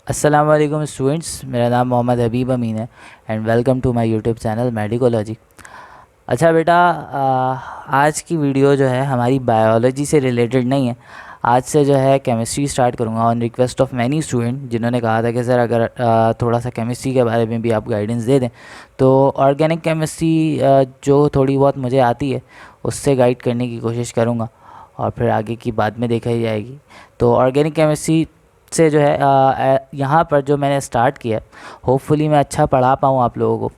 अस्सलाम वालेकुम स्टूडेंट्स, मेरा नाम मोहम्मद हबीब अमीन है and welcome to my YouTube channel Medicology. अच्छा बेटा, आज की वीडियो जो है हमारी बायोलॉजी से रिलेटेड नहीं है। आज से जो है केमिस्ट्री स्टार्ट करूँगा on request of many student, जिन्होंने कहा था कि सर अगर थोड़ा सा केमिस्ट्री के बारे में भी आप गाइडेंस दे दें। तो ऑर्गेनिक केमिस्ट्री जो थोड़ी बहुत मुझे आती है उससे गाइड करने की कोशिश करूँगा और फिर आगे की बाद में देखा ही जाएगी। तो ऑर्गेनिक केमिस्ट्री से जो है यहाँ पर जो मैंने स्टार्ट किया है, होपफुली मैं अच्छा पढ़ा पाऊँ आप लोगों को।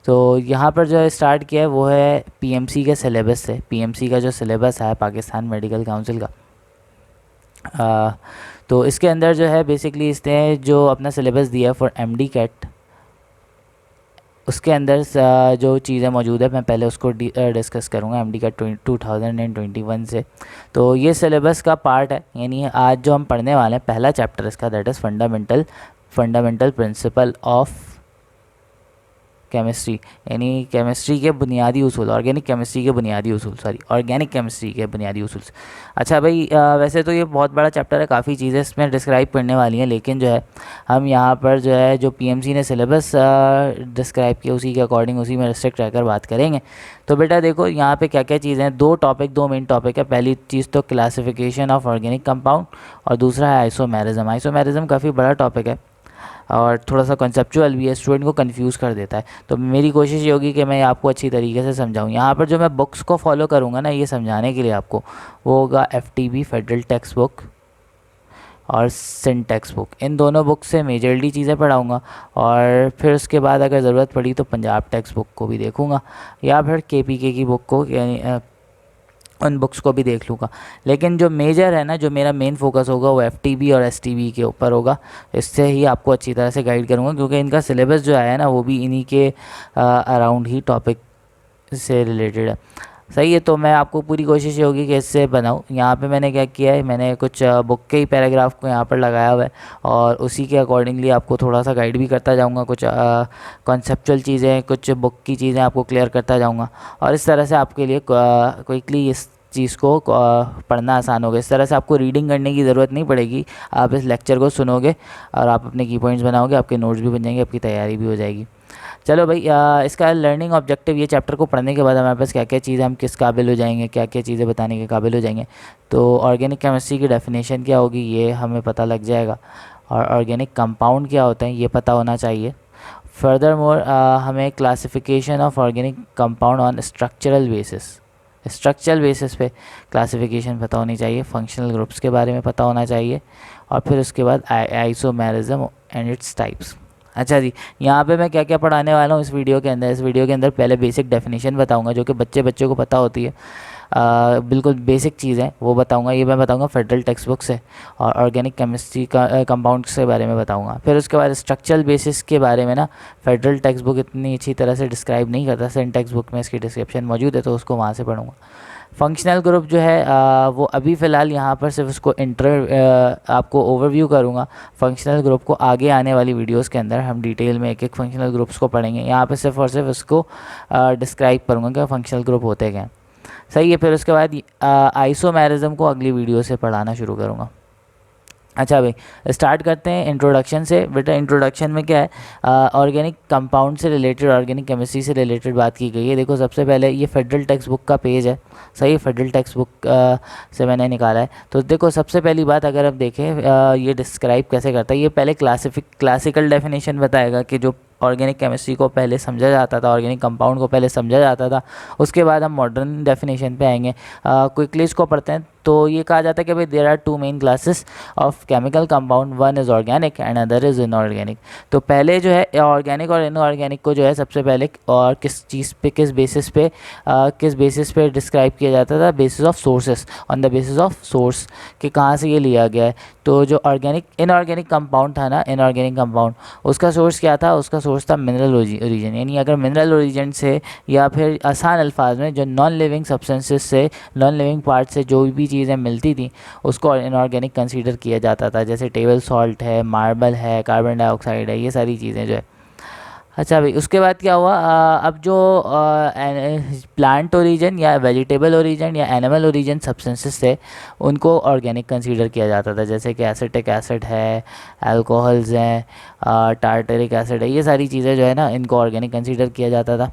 तो यहाँ पर जो है स्टार्ट किया है वो है पीएमसी के सिलेबस से। पीएमसी का जो सिलेबस है पाकिस्तान मेडिकल काउंसिल का, तो इसके अंदर जो है बेसिकली इसने जो अपना सिलेबस दिया है फॉर एमडी कैट, उसके अंदर जो चीज़ें मौजूद है मैं पहले उसको डिस्कस करूँगा एमडी कैट 2021 से। तो ये सिलेबस का पार्ट है, यानी आज जो हम पढ़ने वाले हैं पहला चैप्टर इसका, that is fundamental principle of chemistry, यानी केमिस्ट्री के बुनियादी उसूल, ऑर्गेनिक केमिस्ट्री के बुनियादी उसूल, ऑर्गेनिक केमिस्ट्री के बुनियादी उसूल। अच्छा भाई, वैसे तो ये बहुत बड़ा चैप्टर है, काफ़ी चीज़ें इसमें डिस्क्राइब करने वाली हैं, लेकिन जो है हम यहाँ पर जो है जो पीएमसी ने सिलेबस डिस्क्राइब किया उसी के अकॉर्डिंग, उसी में रिस्ट्रिक्ट रहकर बात करेंगे। तो बेटा देखो यहाँ पे क्या क्या चीज़ें हैं, दो मेन टॉपिक है। पहली चीज़ तो क्लासिफिकेशन ऑफ ऑर्गेनिक कंपाउंड और दूसरा है आइसोमेरिज्म। आइसोमेरिज्म काफ़ी बड़ा टॉपिक है और थोड़ा सा कॉन्सेप्चुअल भी है, स्टूडेंट को कंफ्यूज कर देता है। तो मेरी कोशिश ये होगी कि मैं आपको अच्छी तरीके से समझाऊँ। यहाँ पर जो मैं बुक्स को फॉलो करूँगा ना ये समझाने के लिए आपको, वो होगा एफटीबी फेडरल टेक्स्ट बुक और सिंध टेक्स्ट बुक। इन दोनों बुक से मेजरली चीज़ें पढ़ाऊँगा और फिर उसके बाद अगर ज़रूरत पड़ी तो पंजाब टेक्स्ट बुक को भी देखूँगा या फिर केपीके की बुक को, यानी उन बुक्स को भी देख लूँगा। लेकिन जो मेजर है ना, जो मेरा मेन फोकस होगा वो एफटीबी और एसटीबी के ऊपर होगा। इससे ही आपको अच्छी तरह से गाइड करूँगा क्योंकि इनका सिलेबस जो आया है ना वो भी इन्हीं के अराउंड ही टॉपिक से रिलेटेड है। सही है, तो मैं आपको पूरी कोशिश ये होगी कि इससे बनाऊँ। यहाँ पे मैंने क्या किया है, मैंने कुछ बुक के ही पैराग्राफ को यहाँ पर लगाया हुआ है और उसी के अकॉर्डिंगली आपको थोड़ा सा गाइड भी करता जाऊँगा। कुछ कॉन्सेप्चुअल चीज़ें, कुछ बुक की चीज़ें आपको क्लियर करता जाऊँगा और इस तरह से आपके लिए क्विकली इस चीज़ को पढ़ना आसान होगा। इस तरह से आपको रीडिंग करने की ज़रूरत नहीं पड़ेगी। आप इस लेक्चर को सुनोगे और आप अपने की पॉइंट्स बनाओगे, आपके नोट्स भी बन जाएंगे, आपकी तैयारी भी हो जाएगी। चलो भाई, इसका लर्निंग ऑब्जेक्टिव, ये चैप्टर को पढ़ने के बाद हमारे पास क्या क्या चीज़ें, हम किस काबिल हो जाएंगे, क्या क्या चीज़ें बताने के काबिल हो जाएंगे। तो ऑर्गेनिक केमिस्ट्री की डेफिनेशन क्या होगी ये हमें पता लग जाएगा और ऑर्गेनिक कंपाउंड क्या होते हैं ये पता होना चाहिए। फर्दर मोर हमें classification of organic compound on structural basis पे क्लासिफिकेशन पता होनी चाहिए। फंक्शनल ग्रुप्स के बारे में पता होना चाहिए और फिर उसके बाद आइसोमेरिज्म एंड इट्स टाइप्स। अच्छा जी, यहाँ पे मैं क्या क्या पढ़ाने वाला हूँ इस वीडियो के अंदर। इस वीडियो के अंदर पहले बेसिक डेफिनेशन बताऊँगा जो कि बच्चों को पता होती है, बिल्कुल बेसिक चीज़ें वो बताऊँगा। ये मैं बताऊँगा फेडरल टेक्स्ट बुक से और ऑर्गेनिक केमिस्ट्री का कंपाउंड्स के बारे में बताऊँगा। फिर उसके बाद स्ट्रक्चरल बेसिस के बारे में ना फेडरल टेक्स्ट बुक इतनी अच्छी तरह से डिस्क्राइब नहीं करता, सेंट टेक्स्ट बुक में इसकी डिस्क्रिप्शन मौजूद है तो उसको वहाँ से पढ़ूँगा। फंक्शनल ग्रुप जो है वो अभी फ़िलहाल यहाँ पर सिर्फ उसको आपको ओवरव्यू करूँगा। फंक्शनल ग्रुप को आगे आने वाली वीडियोस के अंदर हम डिटेल में एक एक फंक्शनल ग्रुप्स को पढ़ेंगे। यहाँ पे सिर्फ और सिर्फ उसको डिस्क्राइब करूँगा कि फंक्शनल ग्रुप होते क्या हैं। सही है, फिर उसके बाद आइसोमेरिज्म को अगली वीडियो से पढ़ाना शुरू करूँगा। अच्छा भाई, स्टार्ट करते हैं इंट्रोडक्शन से। बेटा इंट्रोडक्शन में क्या है, ऑर्गेनिक कंपाउंड से रिलेटेड, ऑर्गेनिक केमिस्ट्री से रिलेटेड बात की गई है। देखो सबसे पहले ये फेडरल टेक्स्ट बुक का पेज है, सही, फेडरल टेक्स्ट बुक से मैंने निकाला है। तो देखो सबसे पहली बात अगर आप देखें ये डिस्क्राइब कैसे करता है, ये पहले क्लासिकल डेफिनेशन बताएगा कि जो ऑर्गेनिक केमिस्ट्री को पहले समझा जाता था, ऑर्गेनिक कंपाउंड को पहले समझा जाता था। उसके बाद हम मॉडर्न डेफिनेशन पे आएंगे। क्विकली इसको पढ़ते हैं। तो ये कहा जाता है कि भाई there are two main classes of chemical compound, one is organic and other is inorganic. तो पहले जो है ऑर्गेनिक और इनऑर्गेनिक को जो है सबसे पहले और किस चीज़ पे, किस बेसिस पे डिस्क्राइब किया जाता था, basis of sources, on the basis of source कि कहाँ से ये लिया गया है। तो जो इनऑर्गेनिक कंपाउंड था ना, इनऑर्गेनिक कंपाउंड, उसका सोर्स क्या था, उसका सोर्स था मिनरल ओरिजिन। यानी अगर मिनरल ओरिजिन से या फिर आसान अल्फाज में जो नॉन लिविंग सब्सटेंसेस से, नॉन लिविंग पार्ट से जो भी चीज़ें मिलती थी उसको इनऑर्गेनिक कंसीडर किया जाता था। जैसे टेबल सॉल्ट है, मार्बल है, कार्बन डाइऑक्साइड है, ये सारी चीज़ें जो है। अच्छा भाई, उसके बाद क्या हुआ, अब जो प्लांट ओरिजिन या वेजिटेबल ओरिजिन या एनिमल ओरिजिन सब्सटेंसेस थे उनको ऑर्गेनिक कंसीडर किया जाता था, जैसे कि एसिटिक एसिड है, अल्कोहल्स हैं, टार्टरिक एसिड है, ये सारी चीज़ें जो है ना इनको ऑर्गेनिक कंसीडर किया जाता था।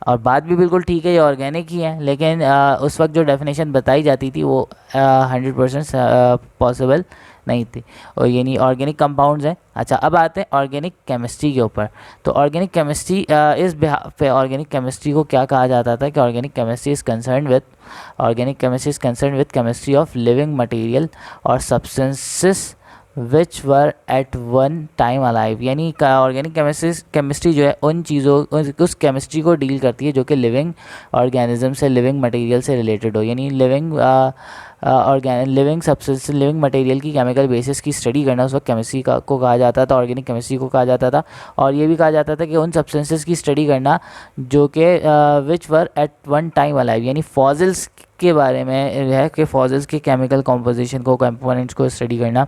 और बात भी बिल्कुल ठीक है, ये ऑर्गेनिक ही है, लेकिन उस वक्त जो डेफिनेशन बताई जाती थी वो 100% पॉसिबल नहीं थी, और ये नहीं ऑर्गेनिक कंपाउंड्स हैं। अच्छा, अब आते हैं ऑर्गेनिक केमिस्ट्री के ऊपर। तो ऑर्गेनिक केमिस्ट्री, इस बिहाफ पे ऑर्गेनिक केमिस्ट्री को क्या कहा जाता था कि organic chemistry is concern with chemistry of living material और substances which were at one time alive. यानी ऑर्गेनिक केमिस्ट्री जो है उन चीज़ों, उस केमिस्ट्री को डील करती है जो कि लिविंग ऑर्गेनिज्म से, लिविंग मटेरियल से रिलेटेड हो। यानी लिविंग सब्सटेंस, लिविंग मटेरियल की केमिकल बेसिस की स्टडी करना उस वक्त केमिस्ट्री को कहा जाता था, ऑर्गेनिक केमिस्ट्री को कहा जाता था। और ये भी कहा जाता था कि उन सब्सटेंसेस की स्टडी करना जो कि which were at one time alive, यानी फॉसिल्स के बारे में है कि फॉसिल्स के केमिकल कॉम्पोजिशन को, कंपोनेंट्स को स्टडी करना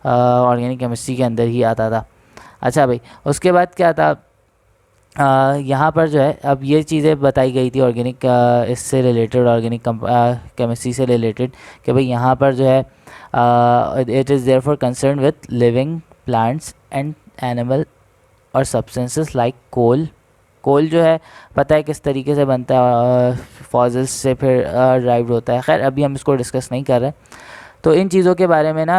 ऑर्गेनिक केमिस्ट्री के अंदर ही आता था। अच्छा भाई, उसके बाद क्या था, यहाँ पर जो है अब ये चीज़ें बताई गई थी ऑर्गेनिक इससे रिलेटेड, ऑर्गेनिक केमिस्ट्री से रिलेटेड, कि भाई यहाँ पर जो है it is therefore concern with living plants and animal और सब्सटेंसेस लाइक कोल जो है पता है किस तरीके से बनता है, फॉसिल्स से फिर ड्राइव्ड होता है। खैर अभी हम इसको डिस्कस नहीं कर रहे। तो इन चीज़ों के बारे में ना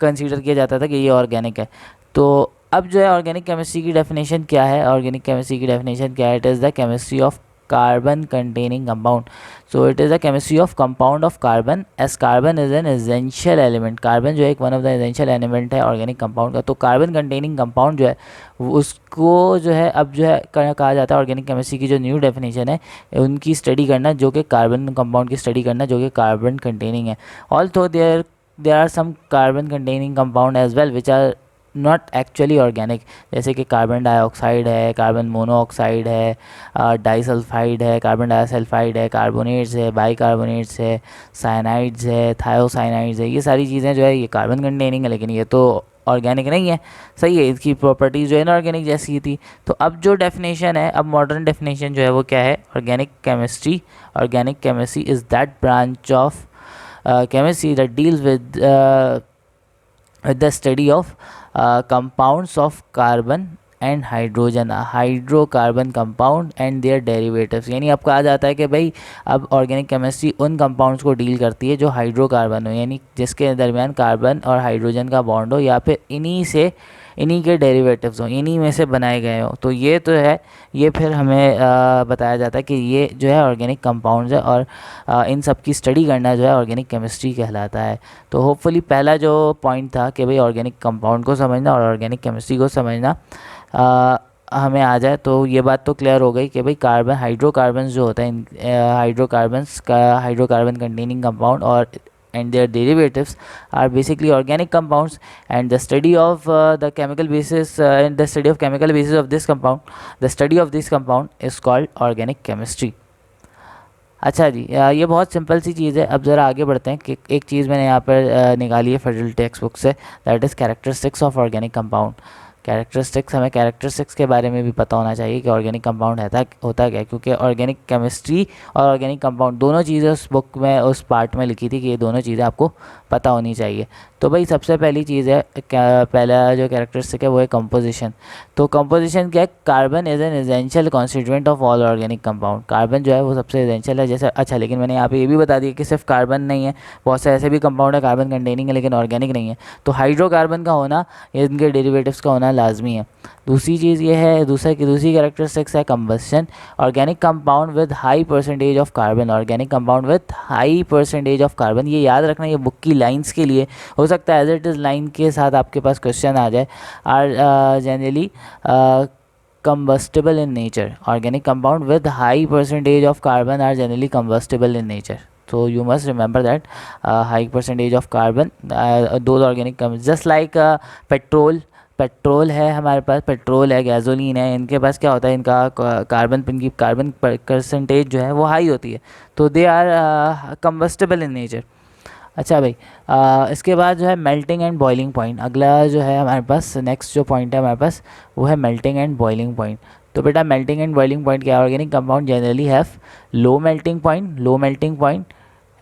कंसीडर किया जाता था कि ये ऑर्गेनिक है। तो अब जो है ऑर्गेनिक केमिस्ट्री की डेफिनेशन क्या है, ऑर्गेनिक केमिस्ट्री की डेफिनेशन क्या है, it is the chemistry of carbon containing compound. So it is the chemistry of compound of carbon, as carbon is an essential element. Carbon जो है एक one of the essential element है organic compound का। तो carbon containing compound जो है उसको जो है अब जो है कहा जाता है, ऑर्गेनिक केमिस्ट्री की जो न्यू डेफिनेशन है उनकी स्टडी करना जो कि कार्बन कंपाउंड की स्टडी करना जो कि कार्बन कंटेनिंग है। Also there are some carbon containing compound as well which are not actually organic, जैसे कि कार्बन डाइऑक्साइड है, कार्बन मोनोऑक्साइड है, डाइसल्फाइड है, कार्बन डाइसल्फाइड है, कार्बोनेट्स है, बाइकार्बोनेट्स है, साइनाइड्स है, थायोसाइनाइड्स है। ये सारी चीज़ें जो है ये कार्बन कंटेनिंग है, लेकिन ये तो ऑर्गेनिक नहीं है। सही है, इसकी प्रॉपर्टीज़ जो है इनऑर्गेनिक जैसी ही थी। तो अब जो डेफिनेशन है, अब मॉडर्न डेफिनेशन जो है वो क्या है, organic chemistry is that branch of chemistry that deals with the study of compounds of carbon and hydrogen, hydrocarbon compound and their derivatives. यानी अब कहा जाता है कि भाई अब ऑर्गेनिक केमिस्ट्री उन कंपाउंड्स को डील करती है जो हाइड्रोकार्बन हो, यानी जिसके दरमियान कार्बन और हाइड्रोजन का बॉन्ड हो, या फिर इन्हीं के डेरिवेटिव्स हो, इन्हीं में से बनाए गए हो। तो ये तो है, ये फिर हमें बताया जाता है कि ये जो है ऑर्गेनिक कंपाउंड्स है, और इन सब की स्टडी करना जो है ऑर्गेनिक केमिस्ट्री कहलाता है। तो होपफुली पहला जो पॉइंट था कि भाई ऑर्गेनिक कंपाउंड को समझना और ऑर्गेनिक केमिस्ट्री को समझना हमें आ जाए, तो ये बात तो क्लियर हो गई कि भाई हाइड्रोकार्बन्स जो होते हैं, हाइड्रोकार्बन कंटेनिंग कंपाउंड और and their derivatives are basically organic compounds, and the study of the chemical basis and the study of chemical basis of this compound is called organic chemistry। अच्छा जी, ये बहुत simple सी चीज़ है। अब ज़रा आगे बढ़ते हैं कि एक चीज़ मैंने यहाँ पर निकाली है फेडरल टेक्स्ट बुक से, that is characteristics of organic compound. हमें कैरेक्टरिस्टिक्स के बारे में भी पता होना चाहिए कि ऑर्गेनिक कंपाउंड होता क्या, क्योंकि ऑर्गेनिक केमिस्ट्री और ऑर्गेनिक कंपाउंड दोनों चीज़ें उस बुक में, उस पार्ट में लिखी थी कि ये दोनों चीज़ें आपको पता होनी चाहिए। तो भाई सबसे पहली चीज़ है, पहला जो कैरेक्टरिस्टिक है वो है कंपोजिशन। तो कंपोजिशन क्या है, carbon is an essential constituent of all organic compound. Carbon जो है वो सबसे एसेंशियल है। जैसे अच्छा, लेकिन मैंने यहाँ पे ये भी बता दिया कि सिर्फ कार्बन नहीं है, बहुत से ऐसे भी कंपाउंड है कार्बन कंटेनिंग है लेकिन ऑर्गेनिक नहीं है। तो हाइड्रोकार्बन का होना, इनके डेरिवेटिव्स का होना लाजमी है। दूसरी चीज़ ये है, दूसरी कैरेक्टरिस्टिक्स है combustion. Organic compound with high percentage of carbon, organic compound with high percentage of carbon. ये याद रखना, ये बुक की लाइंस के लिए हो सकता है एज इट इज़ लाइन के साथ आपके पास क्वेश्चन आ जाए। Are generally combustible in nature. Organic compound with high percentage of carbon are generally combustible in nature. So you must remember that high percentage of carbon, those organic just like petrol है हमारे पास, petrol है, gasoline है, इनके पास क्या होता है, इनका carbon percentage जो है वो हाई होती है, तो they are combustible in nature. अच्छा भाई, इसके बाद जो है मेल्टिंग एंड बॉइलिंग पॉइंट, अगला जो है हमारे पास नेक्स्ट जो पॉइंट है हमारे पास वो है मेल्टिंग एंड बॉइलिंग पॉइंट। तो बेटा मेल्टिंग एंड बॉइलिंग पॉइंट क्या है, organic compound generally have low melting point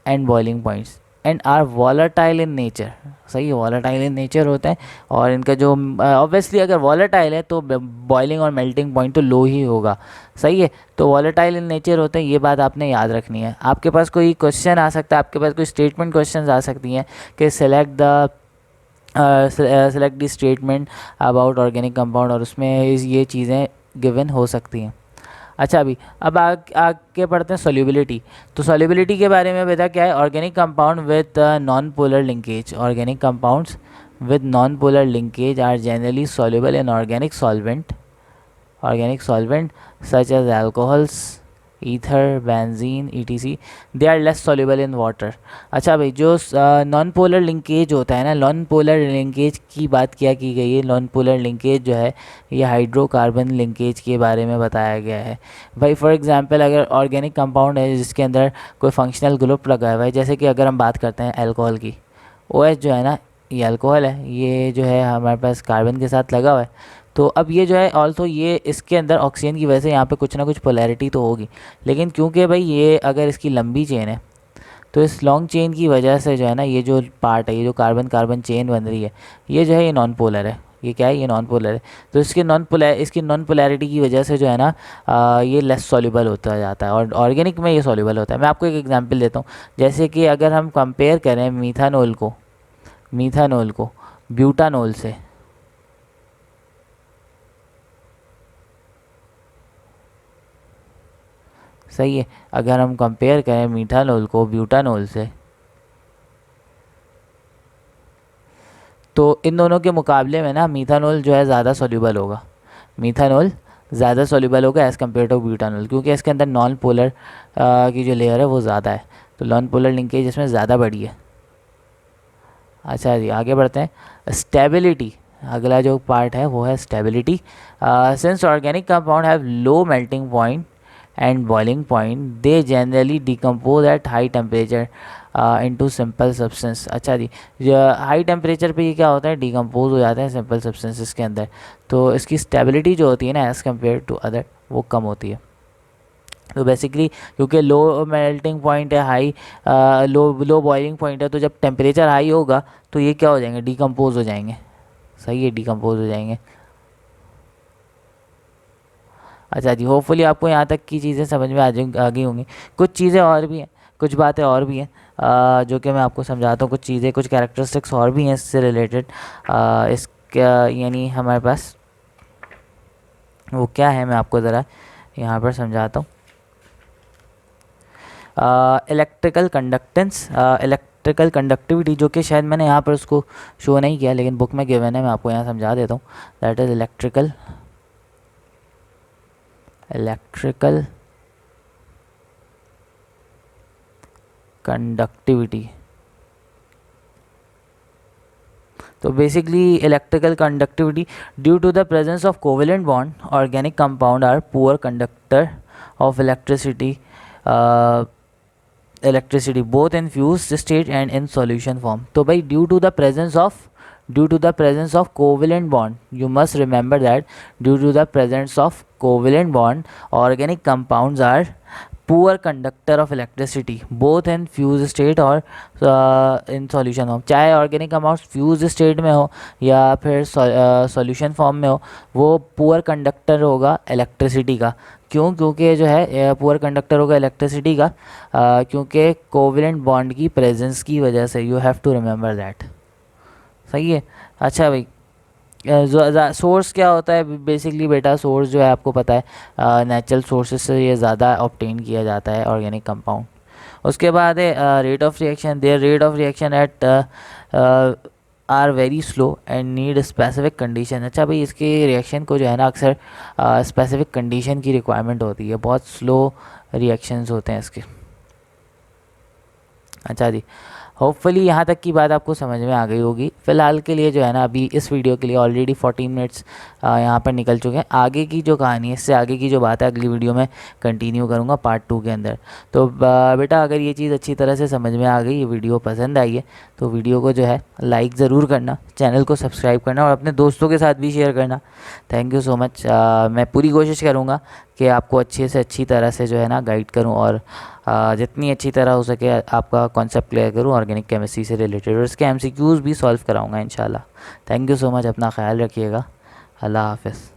and boiling points and are volatile in nature. सही है, वॉलेटाइल इन नेचर होता है, और इनका जो ऑब्वियसली अगर वॉलेटाइल है तो बॉइलिंग और मेल्टिंग पॉइंट तो लो ही होगा। सही है, तो वॉलेटाइल इन नेचर होते हैं, ये बात आपने याद रखनी है। आपके पास कोई क्वेश्चन आ सकता है, आपके पास कोई स्टेटमेंट क्वेश्चन आ सकती हैं कि select the statement about organic compound, और उसमें ये चीज़ें गिवन हो सकती हैं। अच्छा, अभी अब आगे पढ़ते हैं सॉल्युबिलिटी। तो सॉल्युबिलिटी के बारे में बता क्या है, organic compound with non polar linkage, organic compounds with non polar linkage are generally soluble in organic solvent such as alcohols, ether, benzene, etc. They are less soluble in water. अच्छा भाई, जो non polar linkage होता है ना, non polar linkage की बात क्या की गई है, नॉन पोलर लिंकेज जो है ये हाइड्रोकार्बन लिंकेज के बारे में बताया गया है। भाई फॉर एग्जांपल अगर ऑर्गेनिक कंपाउंड है जिसके अंदर कोई फंक्शनल ग्रुप लगा हुआ है, जैसे कि अगर हम बात करते हैं अल्कोहल की, OH जो है ना, ये अल्कोहल है, ये जो है हमारे पास कार्बन के साथ लगा हुआ है। तो अब ये जो है ऑल्सो ये इसके अंदर ऑक्सीजन की वजह से यहाँ पे कुछ ना कुछ पोलैरिटी तो होगी, लेकिन क्योंकि भाई ये अगर इसकी लंबी चेन है तो इस लॉन्ग चेन की वजह से जो है ना, ये जो पार्ट है, ये जो कार्बन कार्बन चेन बन रही है, ये जो है ये नॉन पोलर है। ये क्या है, ये नॉन पोलर है। तो इसकी नॉन पोलैरिटी की वजह से जो है ना ये लेस सॉल्युबल होता जाता है, और ऑर्गेनिक में ये सॉल्युबल होता है। मैं आपको एक एग्जांपल देता हूँ, जैसे कि अगर हम कंपेयर करें मीथानोल को ब्यूटानोल से, सही है, अगर हम कंपेयर करें मीथानोल को ब्यूटानोल से, तो इन दोनों के मुकाबले में ना मीथानोल जो है ज़्यादा सॉल्युबल होगा, मीथानोल ज़्यादा सॉल्युबल होगा एज़ कम्पेयर टू ब्यूटानोल, क्योंकि इसके अंदर नॉन पोलर की जो लेयर है वो ज़्यादा है, तो नॉन पोलर लिंकेज इसमें ज़्यादा बड़ी है। अच्छा जी, आगे बढ़ते हैं। स्टेबिलिटी, अगला जो पार्ट है वो है stability. Since organic compound have low melting point and boiling point, they generally decompose at high temperature into simple substance. अच्छा जी, हाई टेम्परेचर पे ये क्या होता है, डिकम्पोज हो जाते हैं सिंपल सब्सटेंसेस के अंदर, तो इसकी स्टेबिलिटी जो होती है ना एज़ कम्पेयर टू अदर वो कम होती है। तो बेसिकली क्योंकि लो मेल्टिंग पॉइंट है, हाई लो बॉइलिंग पॉइंट है, तो जब टेम्परेचर हाई होगा तो ये क्या हो जाएंगे, डिकम्पोज हो जाएंगे। सही है, डिकम्पोज हो जाएंगे। अच्छा जी, होपफुली आपको यहाँ तक की चीज़ें समझ में आ गई होंगी। कुछ चीज़ें और भी हैं, कुछ बातें और भी हैं जो कि मैं आपको समझाता हूँ। कुछ चीज़ें, कुछ कैरेक्टरिस्टिक्स और भी हैं इससे रिलेटेड। इसका यानी हमारे पास वो क्या है, मैं आपको ज़रा यहाँ पर समझाता हूँ। इलेक्ट्रिकल कंडक्टेंस, इलेक्ट्रिकल कंडक्टिविटी, जो कि शायद मैंने यहाँ पर उसको शो नहीं किया, लेकिन बुक में गिवन है, मैं आपको यहाँ समझा देता हूँ। That is electrical conductivity. तो basically electrical conductivity, due to the presence of covalent bond, organic compound are poor conductor of electricity both in fused state and in solution form. तो भाई due to the presence of covalent bond, you must remember that due to the presence of covalent bond, organic compounds are poor conductor of electricity both in fused state और in solution form। चाहे organic compound fuse state में हो या फिर solution form में हो, वो poor conductor होगा इलेक्ट्रिसिटी का। क्यों? क्योंकि जो है पुअर कंडक्टर होगा इलेक्ट्रिसिटी का क्योंकि कोवेलेंट बॉन्ड की प्रेजेंस की वजह से। You have to remember that. सही है। अच्छा भाई, सोर्स क्या होता है बेसिकली बेटा? सोर्स जो है आपको पता है नेचुरल सोर्सेज से ये ज़्यादा ऑब्टेन किया जाता है ऑर्गेनिक कंपाउंड। उसके बाद है rate of reaction. Their rate of reaction at are very slow and need specific condition. अच्छा भाई, इसके रिएक्शन को जो है ना अक्सर स्पेसिफिक कंडीशन की रिक्वायरमेंट होती है, बहुत स्लो रिएक्शंस होते हैं इसके। अच्छा जी, होपफुली यहाँ तक की बात आपको समझ में आ गई होगी। फ़िलहाल के लिए जो है ना, अभी इस वीडियो के लिए ऑलरेडी 14 मिनट्स यहाँ पर निकल चुके हैं। आगे की जो कहानी है, इससे आगे की जो बात है, अगली वीडियो में कंटिन्यू करूँगा पार्ट 2 के अंदर। तो बेटा अगर ये चीज़ अच्छी तरह से समझ में आ गई, ये वीडियो पसंद आई है, तो वीडियो को जो है लाइक ज़रूर करना, चैनल को सब्सक्राइब करना और अपने दोस्तों के साथ भी शेयर करना। Thank you so much. मैं पूरी कोशिश करूँगा कि आपको अच्छे से अच्छी तरह से जो है ना गाइड करूँ, और जितनी अच्छी तरह हो सके आपका कॉन्सेप्ट क्लियर करूँ ऑर्गेनिक केमिस्ट्री से रिलेटेड, और इसके एमसीक्यूज़ भी सॉल्व कराऊँगा इंशाल्लाह। Thank you so much. अपना ख्याल रखिएगा। अल्लाह हाफ़िज़।